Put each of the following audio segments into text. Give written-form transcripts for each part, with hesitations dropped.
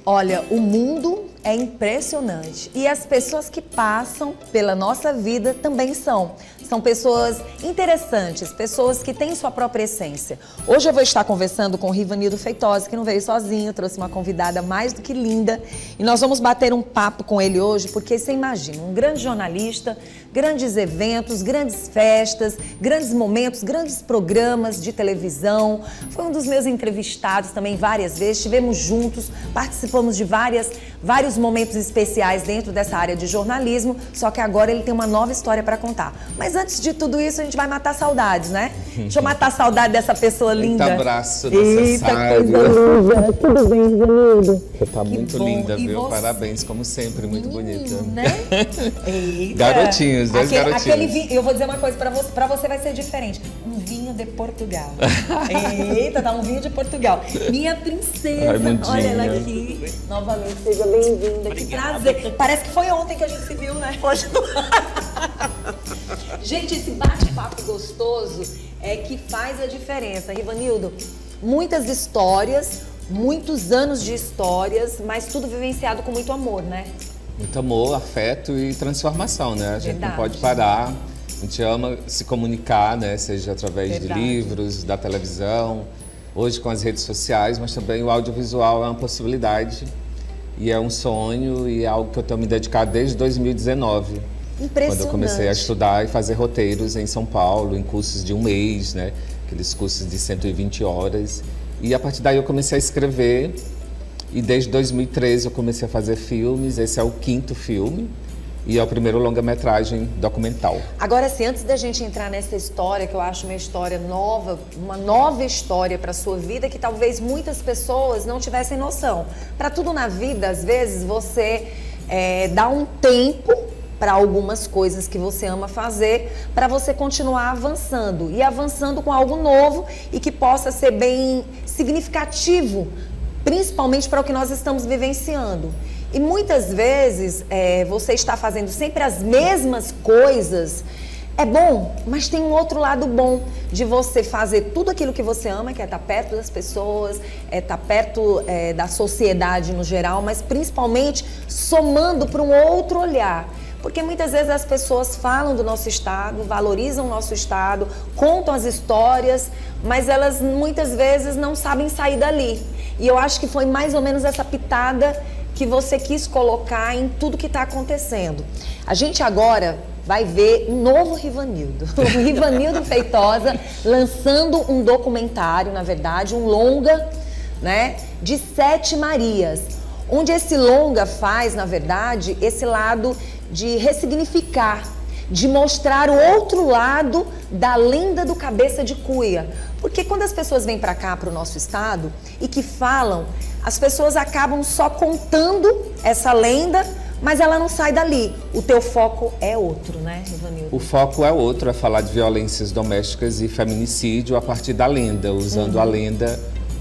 Olha, o mundo é impressionante e as pessoas que passam pela nossa vida também são. São pessoas interessantes, pessoas que têm sua própria essência. Hoje eu vou estar conversando com o Rivanildo Feitosa, que não veio sozinho, trouxe uma convidada mais do que linda. E nós vamos bater um papo com ele hoje, porque você imagina, um grande jornalista, grandes eventos, grandes festas, grandes momentos, grandes programas de televisão. Foi um dos meus entrevistados também várias vezes, estivemos juntos, participamos de vários momentos especiais dentro dessa área de jornalismo, só que agora ele tem uma nova história para contar. Mas antes de tudo isso, a gente vai matar saudades, né? Deixa eu matar a saudade dessa pessoa linda. Eita, abraço necessário. Eita, coisa linda. Tudo bem, Rivanildo? Você tá muito linda, viu? Você? Parabéns, como sempre, muito bonita. Né? Eita. Garotinhos, dois garotinhos. Aquele vinho, eu vou dizer uma coisa pra você vai ser diferente. Um vinho de Portugal. Eita, tá um vinho de Portugal. Minha princesa, olha ela aqui. Novamente, seja bem-vinda. Que prazer. Parece que foi ontem que a gente se viu, né? Hoje Gente, esse bate-papo gostoso é que faz a diferença. Rivanildo, muitas histórias, muitos anos de histórias, mas tudo vivenciado com muito amor, né? Muito amor, afeto e transformação, né? A gente Verdade. não pode parar. A gente ama se comunicar, né? Seja através Verdade. de livros, da televisão, hoje com as redes sociais, mas também o audiovisual é uma possibilidade. E é um sonho e é algo que eu tenho me dedicado desde 2019. Impressionante. Quando eu comecei a estudar e fazer roteiros em São Paulo, em cursos de um mês, né? Aqueles cursos de 120 horas. E a partir daí eu comecei a escrever. E desde 2013 eu comecei a fazer filmes. Esse é o 5º filme. E é o primeiro longa-metragem documental. Agora, assim, antes da gente entrar nessa história, que eu acho uma história nova, uma nova história para a sua vida, que talvez muitas pessoas não tivessem noção. Para tudo na vida, às vezes, você dá um tempo para algumas coisas que você ama fazer, para você continuar avançando. E avançando com algo novo e que possa ser bem significativo, principalmente para o que nós estamos vivenciando. E muitas vezes você está fazendo sempre as mesmas coisas. É bom, mas tem um outro lado bom de você fazer tudo aquilo que você ama, que é estar perto das pessoas, estar perto da sociedade no geral, mas principalmente somando para um outro olhar. Porque muitas vezes as pessoas falam do nosso estado, valorizam o nosso estado, contam as histórias, mas elas muitas vezes não sabem sair dali. E eu acho que foi mais ou menos essa pitada que você quis colocar em tudo que está acontecendo. A gente agora vai ver um novo Rivanildo. O Rivanildo Feitosa lançando um documentário, na verdade, um longa, né, de 7 Marias. Onde esse longa faz, na verdade, esse lado de ressignificar, de mostrar o outro lado da lenda do Cabeça de Cuia. Porque quando as pessoas vêm para cá, para o nosso estado, e que falam, as pessoas acabam só contando essa lenda, mas ela não sai dali. O teu foco é outro, né, Rivanildo? O foco é outro, é falar de violências domésticas e feminicídio a partir da lenda, usando a lenda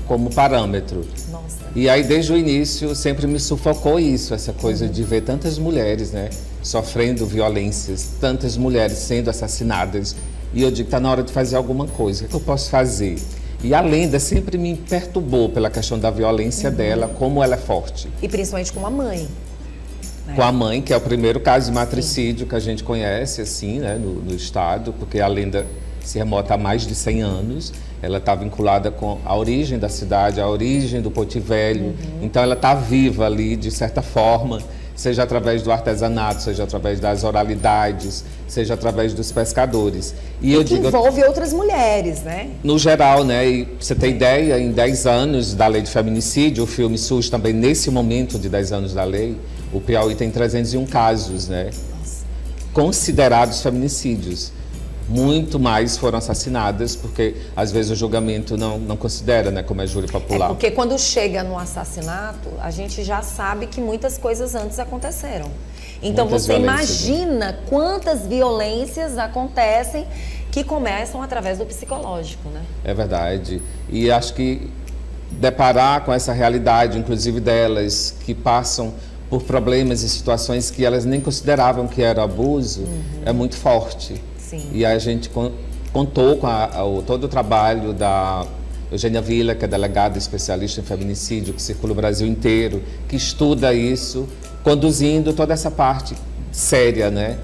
como parâmetro. Nossa. E aí, desde o início, sempre me sufocou isso, essa coisa de ver tantas mulheres, né, sofrendo violências, tantas mulheres sendo assassinadas. E eu digo, tá na hora de fazer alguma coisa, o que eu posso fazer? E a lenda sempre me perturbou pela questão da violência dela, como ela é forte. E principalmente com a mãe. Com a mãe, que é o primeiro caso de matricídio que a gente conhece, assim, né, no estado, porque a lenda se remota há mais de 100 anos. Ela está vinculada com a origem da cidade, a origem do Porto Velho. Então ela está viva ali, de certa forma, seja através do artesanato, seja através das oralidades, seja através dos pescadores. E eu digo, envolve outras mulheres, né? No geral, né? E você tem ideia, em 10 anos da lei de feminicídio, o filme surge também nesse momento de 10 anos da lei, o Piauí tem 301 casos, né? Nossa. Considerados feminicídios. Muito mais foram assassinadas, porque às vezes o julgamento não considera, né, como é júri popular. Porque quando chega no assassinato, a gente já sabe que muitas coisas antes aconteceram. Então Muitas você violências, imagina quantas violências acontecem que começam através do psicológico, né? É verdade. E acho que deparar com essa realidade, inclusive delas, que passam por problemas e situações que elas nem consideravam que era abuso, é muito forte. Sim. E a gente contou com todo o trabalho da Eugênia Villa, que é delegada especialista em feminicídio, que circula o Brasil inteiro, que estuda isso, conduzindo toda essa parte séria, né?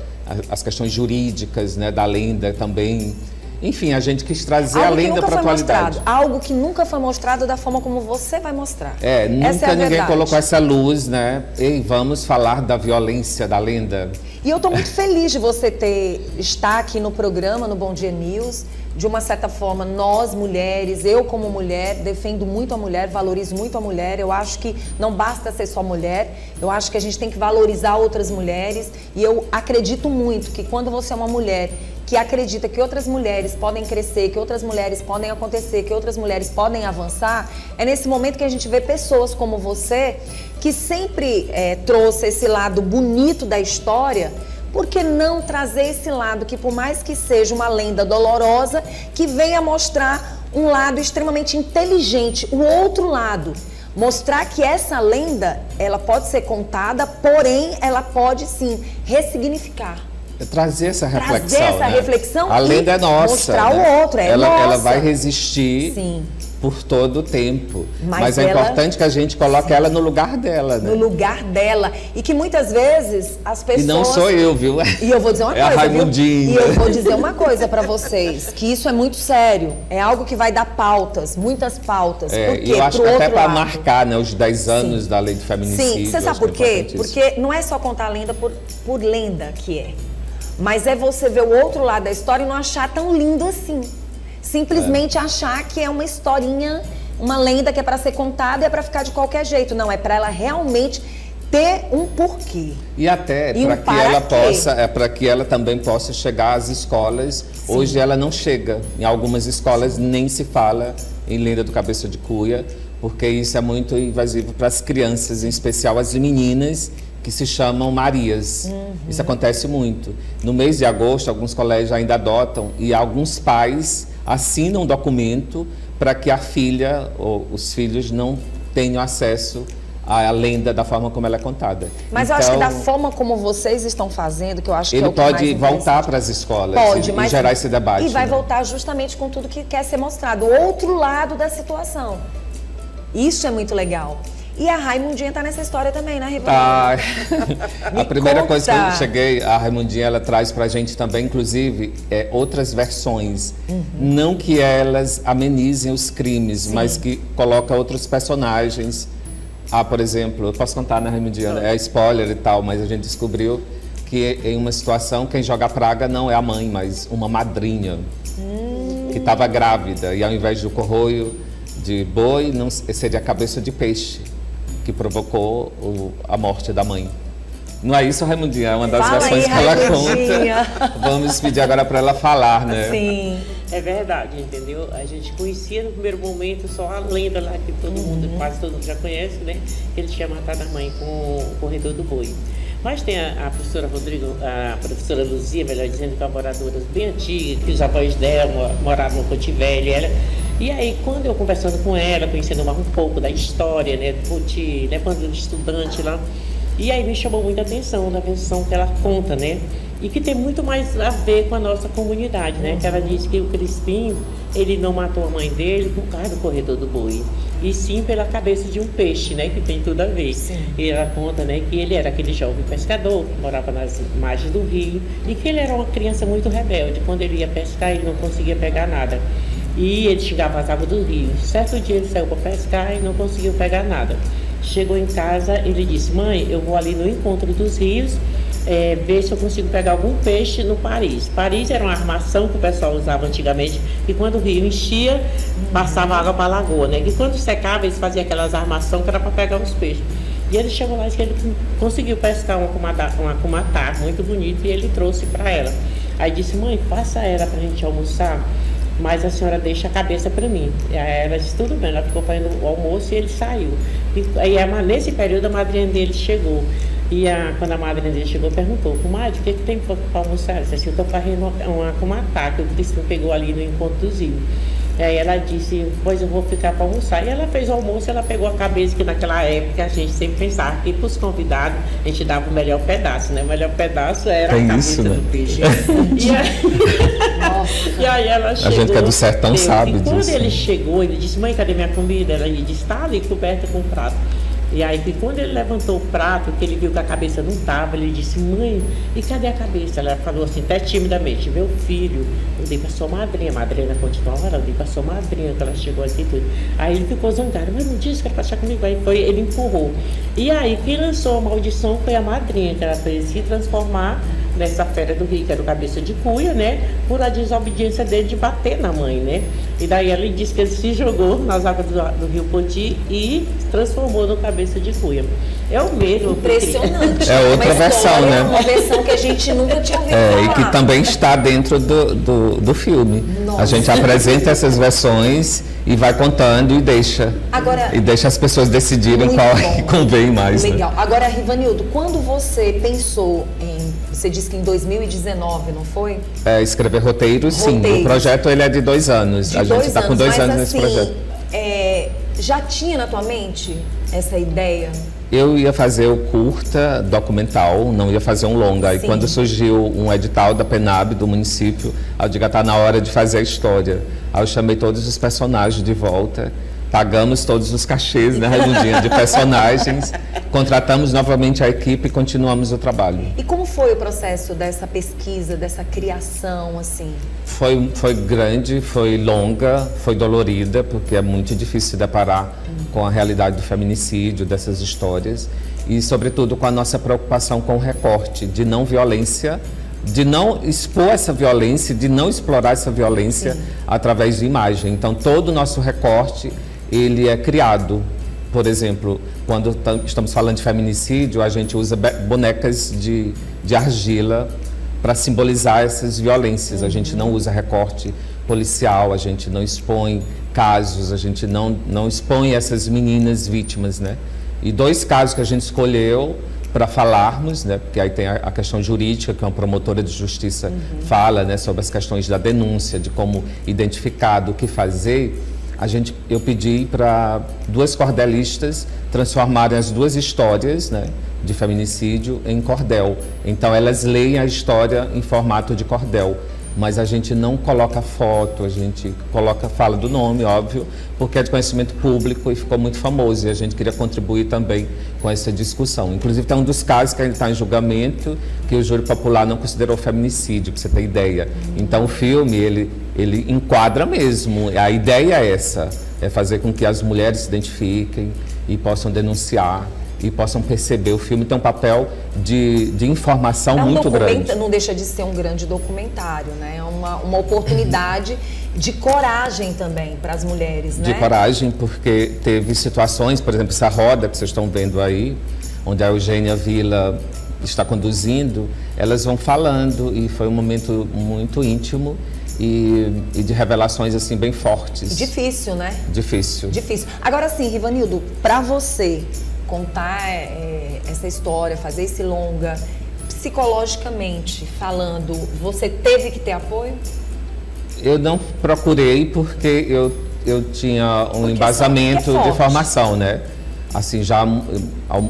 As questões jurídicas, né, da lenda também. Enfim, a gente quis trazer a lenda para a atualidade. Algo que nunca foi mostrado da forma como você vai mostrar. Nunca ninguém colocou essa luz, né? Ei, vamos falar da violência da lenda. E eu estou muito feliz de você estar aqui no programa, no Bom Dia News. De uma certa forma, nós mulheres, eu como mulher, defendo muito a mulher, valorizo muito a mulher. Eu acho que não basta ser só mulher, eu acho que a gente tem que valorizar outras mulheres. E eu acredito muito que quando você é uma mulher que acredita que outras mulheres podem crescer, que outras mulheres podem acontecer, que outras mulheres podem avançar, é nesse momento que a gente vê pessoas como você, que sempre trouxe esse lado bonito da história. Por que não trazer esse lado que, por mais que seja uma lenda dolorosa, que venha mostrar um lado extremamente inteligente, o outro lado. Mostrar que essa lenda, ela pode ser contada, porém, ela pode, sim, ressignificar. Trazer essa reflexão. Trazer essa reflexão. A lenda é nossa. Mostrar né? o outro, ela, nossa. Ela vai resistir. Sim. Por todo o tempo. Mas é importante que a gente coloque ela no lugar dela, né? No lugar dela. E que muitas vezes as pessoas... E não sou eu, viu? E eu vou dizer uma coisa, a Raimundinha. E eu vou dizer uma coisa pra vocês, que isso é muito sério. É algo que vai dar pautas, muitas pautas. Por quê? E eu acho que até para marcar, né, os 10 anos da lei de feminicídio. Sim, você sabe por quê? Porque não é só contar a lenda por lenda que é. Mas é você ver o outro lado da história e não achar tão lindo assim. Simplesmente achar que é uma historinha, uma lenda que é para ser contada e é para ficar de qualquer jeito. Não, é para ela realmente ter um porquê. E até para que ela possa, para que ela também possa chegar às escolas. Sim. Hoje ela não chega. Em algumas escolas nem se fala em lenda do Cabeça de Cuia, porque isso é muito invasivo para as crianças, em especial as meninas, que se chamam Marias. Isso acontece muito. No mês de agosto, alguns colégios ainda adotam e alguns pais assinam um documento para que a filha ou os filhos não tenham acesso à lenda da forma como ela é contada. Mas eu acho que da forma como vocês estão fazendo, que eu acho que ele é o que pode voltar para as escolas e gerar esse debate. E vai voltar justamente com tudo que quer ser mostrado. O outro lado da situação. Isso é muito legal. E a Raimundinha está nessa história também, né, Rivaldo? A primeira coisa que eu cheguei, a Raimundinha, ela traz pra gente também, inclusive, outras versões. Não que elas amenizem os crimes, mas que coloca outros personagens. Por exemplo, eu posso contar, né, Raimundinha? É spoiler e tal, mas a gente descobriu que em uma situação, quem joga praga não é a mãe, mas uma madrinha que estava grávida. E ao invés do corroio de boi, não seria a cabeça de peixe que provocou a morte da mãe. Não é isso, Raimundinha? É uma das versões que ela conta. Vamos pedir agora para ela falar, né? Sim. É verdade, entendeu? A gente conhecia no primeiro momento só a lenda lá que todo mundo, quase todo mundo já conhece, né? Que ele tinha matado a mãe com o corredor do boi. Mas tem a professora a professora Luzia, melhor dizendo, que é uma moradora bem antiga, que os avós dela moravam no Ponte Velho. E aí, quando eu conversando com ela, conhecendo mais um pouco da história, né, do Ponte, né, quando eu era estudante lá, e aí me chamou muita atenção da versão que ela conta, né? E que tem muito mais a ver com a nossa comunidade, né? Que ela diz que o Crispim, ele não matou a mãe dele por causa do corredor do boi, e sim pela cabeça de um peixe, né? Que tem tudo a ver. Sim. E ela conta, né, que ele era aquele jovem pescador que morava nas margens do rio e que ele era uma criança muito rebelde. Quando ele ia pescar, ele não conseguia pegar nada. E ele chegava às águas do rio. Certo dia ele saiu para pescar e não conseguiu pegar nada. Chegou em casa, ele disse: mãe, eu vou ali no encontro dos rios, ver se eu consigo pegar algum peixe no Paris. Paris era uma armação que o pessoal usava antigamente, e quando o rio enchia, passava água para a lagoa, né? E quando secava, eles faziam aquelas armações que era para pegar os peixes. E ele chegou lá e ele conseguiu pescar uma cumatá muito bonita, e ele trouxe para ela. Aí disse: mãe, faça ela para a gente almoçar, mas a senhora deixa a cabeça para mim. E aí ela disse: tudo bem. Ela ficou fazendo o almoço e ele saiu. E aí nesse período a madrinha dele chegou. E quando a madrinha dele chegou, perguntou: comadre, o que tem para almoçar? Ela disse assim: eu estou fazendo uma cumatá que o Cristiano pegou ali no encontro dos rios. E aí ela disse, pois eu vou ficar para almoçar. E ela fez o almoço, ela pegou a cabeça, que naquela época a gente sempre pensava que para os convidados a gente dava o melhor pedaço, né? O melhor pedaço era Tem a cabeça isso, né? do peixe. E aí ela chegou. A gente que é do sertão sabe disso. Quando disso. ele chegou, ele disse, mãe, cadê minha comida? Ela disse, tá ali coberta com o prato. E aí, quando ele levantou o prato, que ele viu que a cabeça não estava, ele disse, mãe, e cadê a cabeça? Ela falou assim, até timidamente, meu filho, eu dei para sua madrinha. A madrinha continuava, eu dei para sua madrinha, que ela chegou aqui e tudo. Aí ele ficou zangado, mas não disse que era para achar comigo. Aí ele empurrou. E aí, quem lançou a maldição foi a madrinha, que ela fez se transformar nessa fera do rio, que era o cabeça de cuia, né? Por a desobediência dele de bater na mãe, né? E daí ela disse que ele se jogou nas águas do rio Poti e se transformou no cabeça de cuia. É o mesmo. Impressionante. É outra versão, né? Uma versão que a gente nunca tinha ouvido falar. E que também está dentro do filme. Nossa. A gente apresenta essas versões e vai contando e deixa. Agora, e deixa as pessoas decidirem muito qual bom. que convém mais. Legal. Né? Agora, Rivanildo, quando você pensou em... Você disse que em 2019, não foi? Escrever roteiros, sim. O projeto ele é de 2 anos. A gente está com 2 anos nesse projeto. Já tinha na tua mente essa ideia? Eu ia fazer o curta documental, não ia fazer um longa. Sim. E quando surgiu um edital da PENAB, do município, eu digo, está na hora de fazer a história. Aí eu chamei todos os personagens de volta, pagamos todos os cachês, né, Raimundinha, de personagens, contratamos novamente a equipe e continuamos o trabalho. E como foi o processo dessa pesquisa, dessa criação, assim? Foi grande, foi longa, foi dolorida, porque é muito difícil se deparar com a realidade do feminicídio, dessas histórias, e sobretudo com a nossa preocupação com o recorte de não violência, de não expor essa violência, de não explorar essa violência através de imagem. Então, todo o nosso recorte, ele é criado. Por exemplo, quando estamos falando de feminicídio, a gente usa bonecas de argila para simbolizar essas violências. A gente não usa recorte policial, a gente não expõe casos, a gente não expõe essas meninas vítimas, né? E 2 casos que a gente escolheu para falarmos, né? Porque aí tem a questão jurídica, que uma promotora de justiça fala, né? Sobre as questões da denúncia, de como identificar, do que fazer. Eu pedi para 2 cordelistas transformarem as 2 histórias, né, de feminicídio em cordel. Então elas leem a história em formato de cordel, mas a gente não coloca foto, a gente fala do nome, óbvio, porque é de conhecimento público e ficou muito famoso e a gente queria contribuir também com essa discussão. Inclusive tem um dos casos que ainda está em julgamento, que o júri popular não considerou feminicídio, para você ter ideia. Então o filme, ele enquadra mesmo, a ideia é essa, é fazer com que as mulheres se identifiquem e possam denunciar e possam perceber. O filme tem um papel de informação muito grande. Não deixa de ser um grande documentário, né? É uma oportunidade de coragem também para as mulheres, né? De coragem, porque teve situações, por exemplo, essa roda que vocês estão vendo aí, onde a Eugênia Vila está conduzindo, elas vão falando e foi um momento muito íntimo e de revelações assim bem fortes. Difícil, né? Difícil. Agora sim, Rivanildo, para você contar essa história, fazer esse longa, psicologicamente falando, você teve que ter apoio? Eu não procurei porque eu tinha um embasamento de formação, né? Assim, já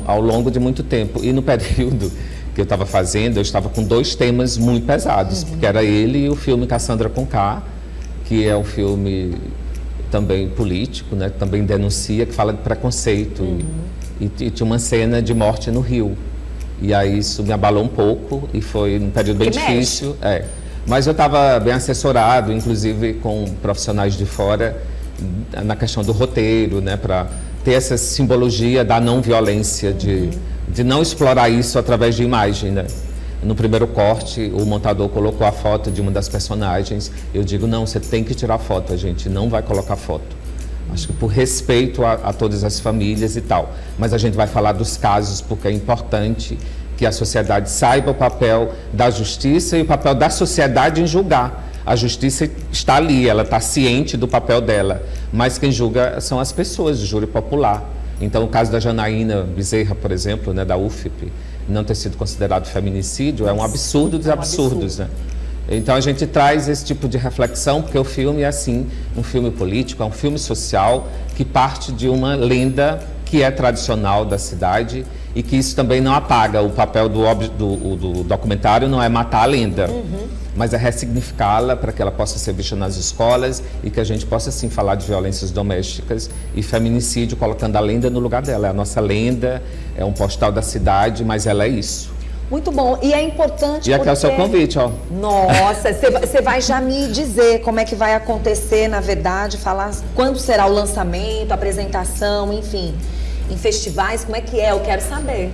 ao longo de muito tempo. E no período que eu estava fazendo, eu estava com 2 temas muito pesados, porque era ele e o filme Cassandra com K, que é um filme também político, né? Também denuncia, que fala de preconceito. E tinha uma cena de morte no Rio. E aí isso me abalou um pouco e foi um período bem difícil. Mas eu estava bem assessorado, inclusive com profissionais de fora, na questão do roteiro, né? Para ter essa simbologia da não violência, de não explorar isso através de imagem, né? No primeiro corte, o montador colocou a foto de uma das personagens. Eu digo, não, você tem que tirar foto, a gente não vai colocar foto. Acho que por respeito a todas as famílias e tal. Mas a gente vai falar dos casos porque é importante que a sociedade saiba o papel da justiça e o papel da sociedade em julgar. A justiça está ali, ela está ciente do papel dela, mas quem julga são as pessoas, o júri popular. Então, o caso da Janaína Bezerra, por exemplo, né, da UFP, não ter sido considerado feminicídio, é um absurdo dos absurdos, né? Então a gente traz esse tipo de reflexão, porque o filme é assim, um filme político, é um filme social que parte de uma lenda que é tradicional da cidade e que isso também não apaga. O papel do documentário não é matar a lenda, mas é ressignificá-la para que ela possa ser vista nas escolas e que a gente possa, sim, falar de violências domésticas e feminicídio, colocando a lenda no lugar dela. É a nossa lenda, é um postal da cidade, mas ela é isso. Muito bom. E é importante E aqui é o seu convite, ó. Nossa, você vai já me dizer como é que vai acontecer, na verdade, falar quando será o lançamento, a apresentação, enfim. Em festivais, como é que é? Eu quero saber.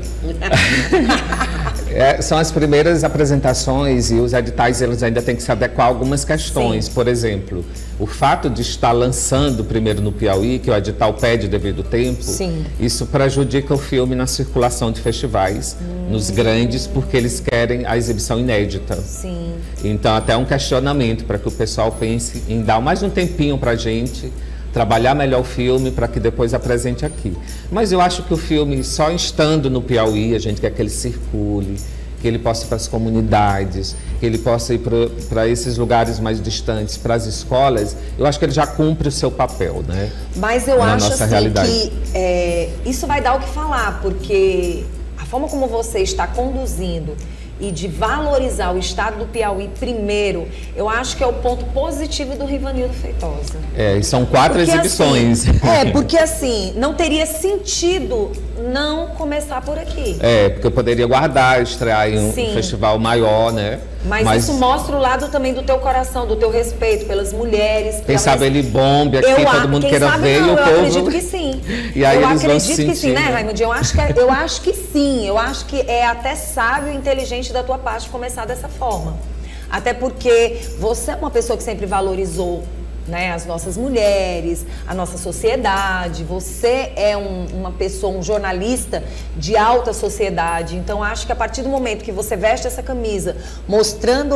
São as primeiras apresentações e os editais eles ainda têm que se adequar a algumas questões. Sim. Por exemplo, o fato de estar lançando primeiro no Piauí, que o edital pede devido tempo, sim, isso prejudica o filme na circulação de festivais, nos grandes, porque eles querem a exibição inédita. Sim. Então, até um questionamento para que o pessoal pense em dar mais um tempinho para a gente trabalhar melhor o filme para que depois apresente aqui. Mas eu acho que o filme, só estando no Piauí, a gente quer que ele circule, que ele possa ir para as comunidades, que ele possa ir para esses lugares mais distantes, para as escolas, eu acho que ele já cumpre o seu papel, né? Mas eu acho assim que isso vai dar o que falar, porque a forma como você está conduzindo e de valorizar o estado do Piauí primeiro, eu acho que é o ponto positivo do Rivanildo Feitosa. E são 4 exibições. Assim, porque assim, não teria sentido não começar por aqui. Porque eu poderia guardar, estrear em um festival maior, né? Mas isso mostra o lado também do teu coração, do teu respeito pelas mulheres. Quem sabe ele bombe aqui, todo mundo queira ver e o povo... Eu acredito que sim. E aí eu eles acredito vão que sim, né, Raimundinho? Eu acho que sim. Eu acho que é até sábio e inteligente da tua parte começar dessa forma. Até porque você é uma pessoa que sempre valorizou, né, as nossas mulheres, a nossa sociedade. Você é uma pessoa, um jornalista de alta sociedade. Então, acho que a partir do momento que você veste essa camisa, mostrando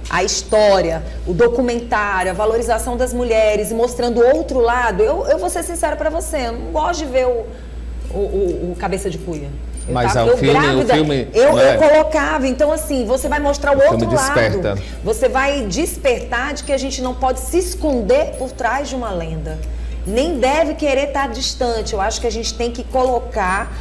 a história, o documentário, a valorização das mulheres e mostrando o outro lado, eu vou ser sincera para você, eu não gosto de ver o cabeça de cuia. Mas o filme eu colocava, então assim, você vai mostrar o outro lado. Você vai despertar de que a gente não pode se esconder por trás de uma lenda. Nem deve querer estar distante. Eu acho que a gente tem que colocar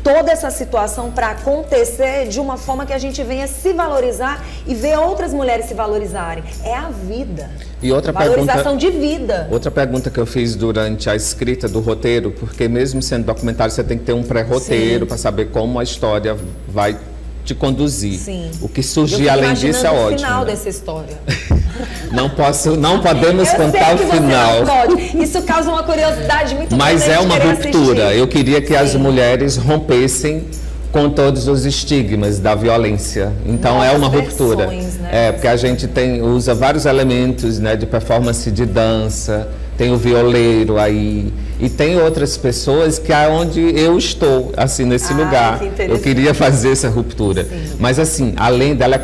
toda essa situação para acontecer de uma forma que a gente venha se valorizar e ver outras mulheres se valorizarem. É a vida. E outra valorização de vida. Outra pergunta que eu fiz durante a escrita do roteiro, porque mesmo sendo documentário, você tem que ter um pré-roteiro para saber como a história vai te conduzir. Sim. O que surgir além disso é ótimo. O final dessa história. Não podemos contar o final. Não pode. Isso causa uma curiosidade muito grande. Mas é uma ruptura. Assistir. Eu queria que as mulheres rompessem com todos os estigmas da violência. Então novas é uma ruptura. Né? Porque a gente usa vários elementos, né, de performance de dança, tem o violeiro aí, e tem outras pessoas que é onde eu estou, assim, nesse lugar. Que eu queria fazer essa ruptura. Sim. Mas assim, além dela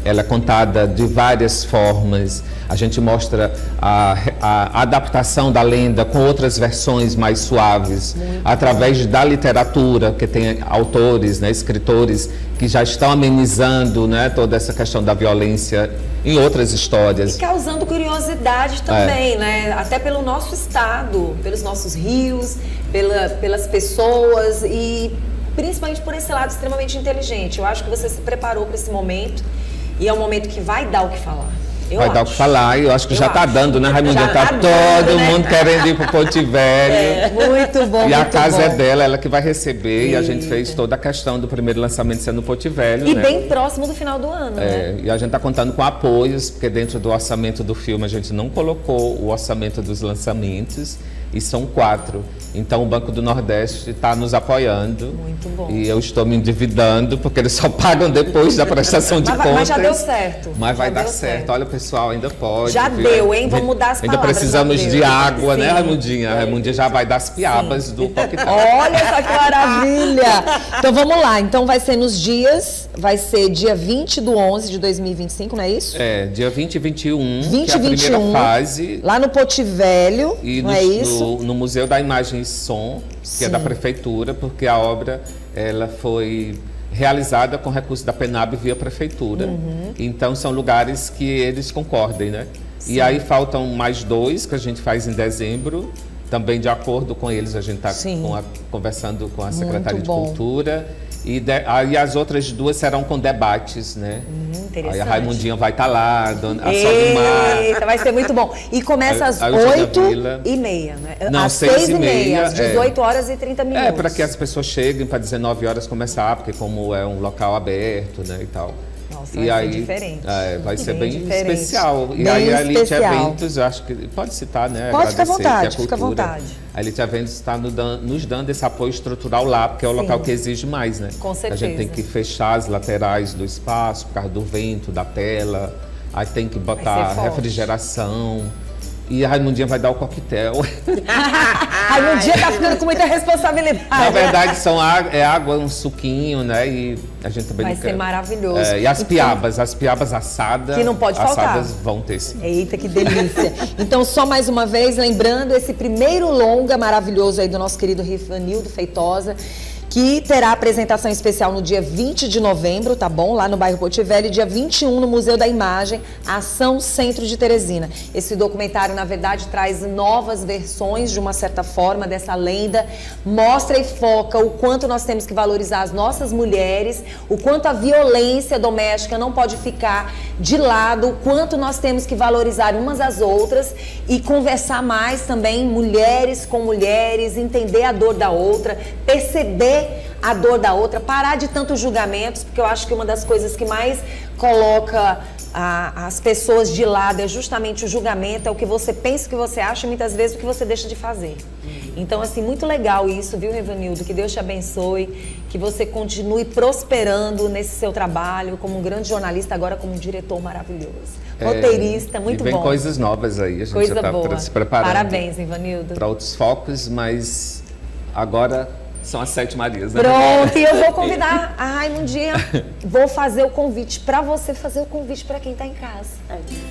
ela é contada de várias formas. A gente mostra a adaptação da lenda com outras versões mais suaves, através da literatura, que tem autores, né, escritores que já estão amenizando, né, toda essa questão da violência em outras histórias. E causando curiosidade também, né? Até pelo nosso estado, pelos nossos rios, pelas pessoas e principalmente por esse lado extremamente inteligente. Eu acho que você se preparou para esse momento e é um momento que vai dar o que falar. Vai dar o que falar, e eu acho que já está dando, né, Raimundinha? Está todo mundo querendo ir para o Ponte Velho. Muito bom, e a casa é dela, ela que vai receber, e a gente fez toda a questão do primeiro lançamento sendo no Ponte Velho. E bem próximo do final do ano, né? E a gente está contando com apoios, porque dentro do orçamento do filme a gente não colocou o orçamento dos lançamentos, e são 4. Então o Banco do Nordeste está nos apoiando. Muito bom. E eu estou me endividando, porque eles só pagam depois da prestação de contas. Mas já deu certo. Mas vai dar certo. Olha, pessoal, ainda pode. Já deu, hein? Vamos mudar as palavras. Ainda precisamos de água, né, Raimundinha? A Raimundinha já vai dar as piabas do coquetel. Olha essa que maravilha! Então vamos lá. Então vai ser nos dias, vai ser dia 20/11 de 2025, não é isso? Dia 20 e 21, 20 que é a primeira fase. Lá no Ponte Velho, não é isso? No Museu da Imagem e Som, que é da Prefeitura, porque a obra ela foi realizada com recurso da PENAB via prefeitura. Então, são lugares que eles concordem, né? Sim. E aí faltam mais 2 que a gente faz em dezembro. Também de acordo com eles, a gente está conversando com a Secretaria de Cultura. Aí as outras 2 serão com debates, né? Aí a Raimundinha vai estar lá, a Eita, vai ser muito bom. E começa às 8h30, né? Não, às 6h30, às 18h30. Para que as pessoas cheguem para 19 horas começar, porque como é um local aberto, né, e tal. Nossa, vai ser diferente. Vai ser bem especial. E aí a Elite Eventos, eu acho que pode citar, né? Pode, ficar à vontade, fica à vontade. A Elite Eventos está nos dando esse apoio estrutural lá, porque é o local que exige mais, né? Com certeza. A gente tem que fechar as laterais do espaço por causa do vento, da tela. Aí tem que botar refrigeração. E a Raimundinha vai dar o coquetel. Raimundinha tá ficando com muita responsabilidade. Na verdade, é água, um suquinho, né? E a gente também vai ser maravilhoso. E as piabas assadas. Que não pode faltar. Assadas vão ter, sim. Eita, que delícia. Então, só mais uma vez, lembrando esse primeiro longa maravilhoso aí do nosso querido Rivanildo Feitosa, que terá apresentação especial no dia 20 de novembro, tá bom? Lá no bairro Porto Velho, dia 21 no Museu da Imagem, Ação Centro de Teresina. Esse documentário, na verdade, traz novas versões, de uma certa forma, dessa lenda, mostra e foca o quanto nós temos que valorizar as nossas mulheres, o quanto a violência doméstica não pode ficar de lado, o quanto nós temos que valorizar umas às outras e conversar mais também, mulheres com mulheres, entender a dor da outra, perceber a dor da outra, parar de tantos julgamentos, porque eu acho que uma das coisas que mais coloca as pessoas de lado é justamente o julgamento, é o que você pensa, o que você acha e muitas vezes o que você deixa de fazer. Então, assim, muito legal isso, viu, Rivanildo? Que Deus te abençoe, que você continue prosperando nesse seu trabalho como um grande jornalista, agora como um diretor maravilhoso. Roteirista, muito bom. E vem coisas novas aí, a gente já está se preparando. Parabéns, Rivanildo. Para outros focos, mas agora são as 7 Marias, né? Pronto, e eu vou convidar a Raimundinha, vou fazer o convite para você, fazer o convite para quem está em casa.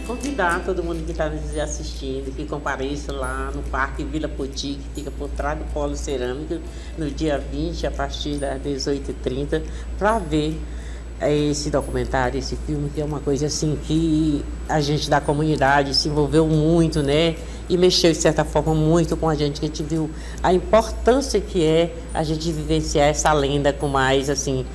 Convidar todo mundo que está nos assistindo, que compareça lá no Parque Vila Poti, que fica por trás do Polo Cerâmico, no dia 20, a partir das 18h30, para ver esse documentário, esse filme, que é uma coisa assim que a gente da comunidade se envolveu muito, né? E mexeu, de certa forma, muito com a gente, que a gente viu a importância que é a gente vivenciar essa lenda com mais, assim...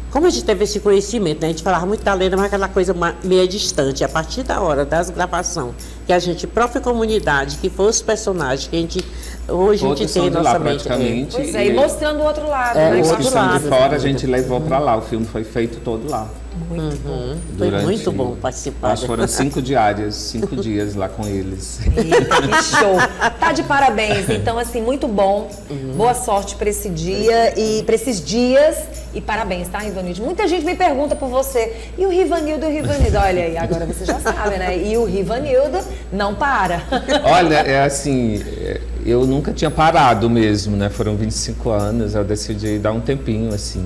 Como a gente teve esse conhecimento, né? A gente falava muito da lenda, mas aquela coisa meio distante. A partir da hora das gravações, que a gente, própria comunidade, que foi os personagens, que a gente hoje a gente tem na nossa mente. Pois é, e mostrando o outro lado, né? Os que estão de fora, a gente levou para lá. O filme foi feito todo lá. Muito bom. Foi muito bom participar. Acho que foram 5 dias lá com eles. Eita, que show. Tá de parabéns. Então, assim, muito bom. Boa sorte para esse dia e para esses dias. E parabéns, tá, Rivanildo? Muita gente me pergunta por você. E o Rivanildo, Olha aí, agora você já sabe, né? E o Rivanildo não para. Olha, é assim, eu nunca tinha parado mesmo, né? Foram 25 anos, eu decidi dar um tempinho, assim,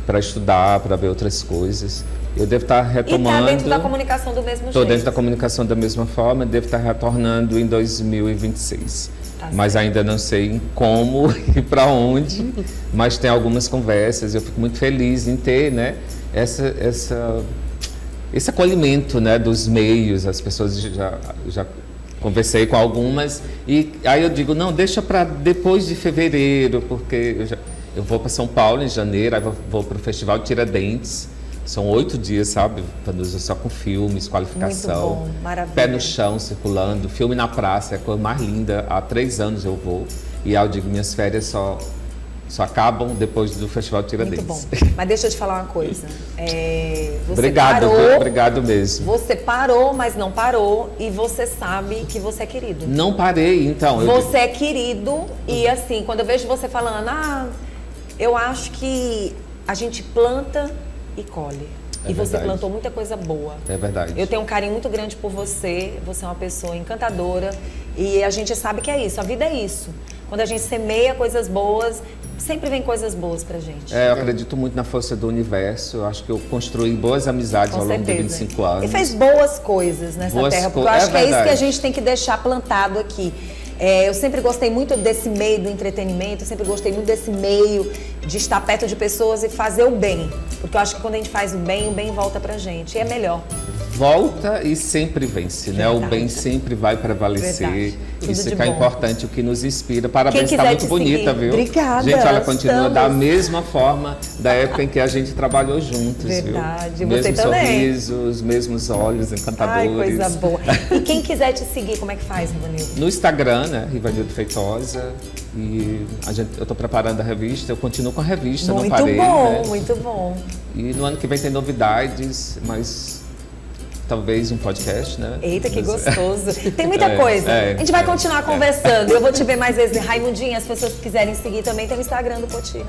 para estudar, para ver outras coisas. Eu devo estar retomando... E tá dentro da comunicação do mesmo jeito? Estou dentro da comunicação da mesma forma, devo estar retornando em 2026. Tá, mas ainda não sei como e para onde, mas tem algumas conversas. Eu fico muito feliz em ter, né, esse acolhimento, né, dos meios. As pessoas já conversei com algumas e aí eu digo, não, deixa para depois de fevereiro, porque eu vou para São Paulo em janeiro, aí vou para o Festival Tiradentes. São 8 dias, sabe? Só com filmes, qualificação. Muito bom, maravilha. Pé no chão, circulando. Filme na praça, é a coisa mais linda. Há 3 anos eu vou. E aí eu digo, minhas férias só acabam depois do Festival Tiradentes. Muito bom. Mas deixa eu te falar uma coisa. Você obrigado mesmo. Você parou, mas não parou. E você sabe que você é querido. Não parei, então. Você é querido. E assim, quando eu vejo você falando, eu acho que a gente planta e colhe. E você plantou muita coisa boa. É verdade. Eu tenho um carinho muito grande por você. Você é uma pessoa encantadora. E a gente sabe que é isso. A vida é isso. Quando a gente semeia coisas boas, sempre vem coisas boas pra gente. Eu acredito muito na força do universo. Eu acho que eu construí boas amizades ao longo de 25 anos. E fez boas coisas nessa terra. Porque eu acho que é isso que a gente tem que deixar plantado aqui. Eu sempre gostei muito desse meio do entretenimento, eu sempre gostei muito desse meio de estar perto de pessoas e fazer o bem. Porque eu acho que quando a gente faz o bem volta pra gente. E é melhor. Volta e sempre vence, né? O bem sempre vai prevalecer. Isso que é importante, o que nos inspira. Parabéns, está muito bonita, viu? Obrigada. Gente, ela continua da mesma forma da época em que a gente trabalhou juntos, verdade. Viu? Você mesmos também. Sorrisos, mesmos olhos encantadores. Ai, coisa boa. E quem quiser te seguir, como é que faz, Rivanildo? No Instagram, né? Rivanildo Feitosa. E eu estou preparando a revista, eu continuo com a revista, não parei. Muito bom, né? muito bom. E no ano que vem tem novidades, mas talvez um podcast, né? Eita, que gostoso. Tem muita coisa. A gente vai continuar conversando. Eu vou te ver mais vezes. Raimundinha, as pessoas que quiserem seguir também, tem o Instagram do Poti, né?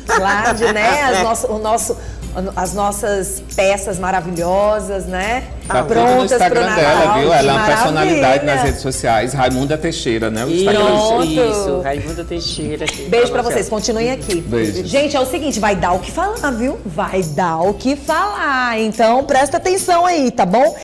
Claro, né? As nossas peças maravilhosas, né? Tá prontas no Instagram dela, viu? Ela é uma personalidade nas redes sociais. Raimunda Teixeira, né? O Instagram. Isso, Raimunda Teixeira. Beijo pra vocês, continuem aqui. Beijo. Gente, é o seguinte, vai dar o que falar, viu? Vai dar o que falar. Então, presta atenção aí, tá bom?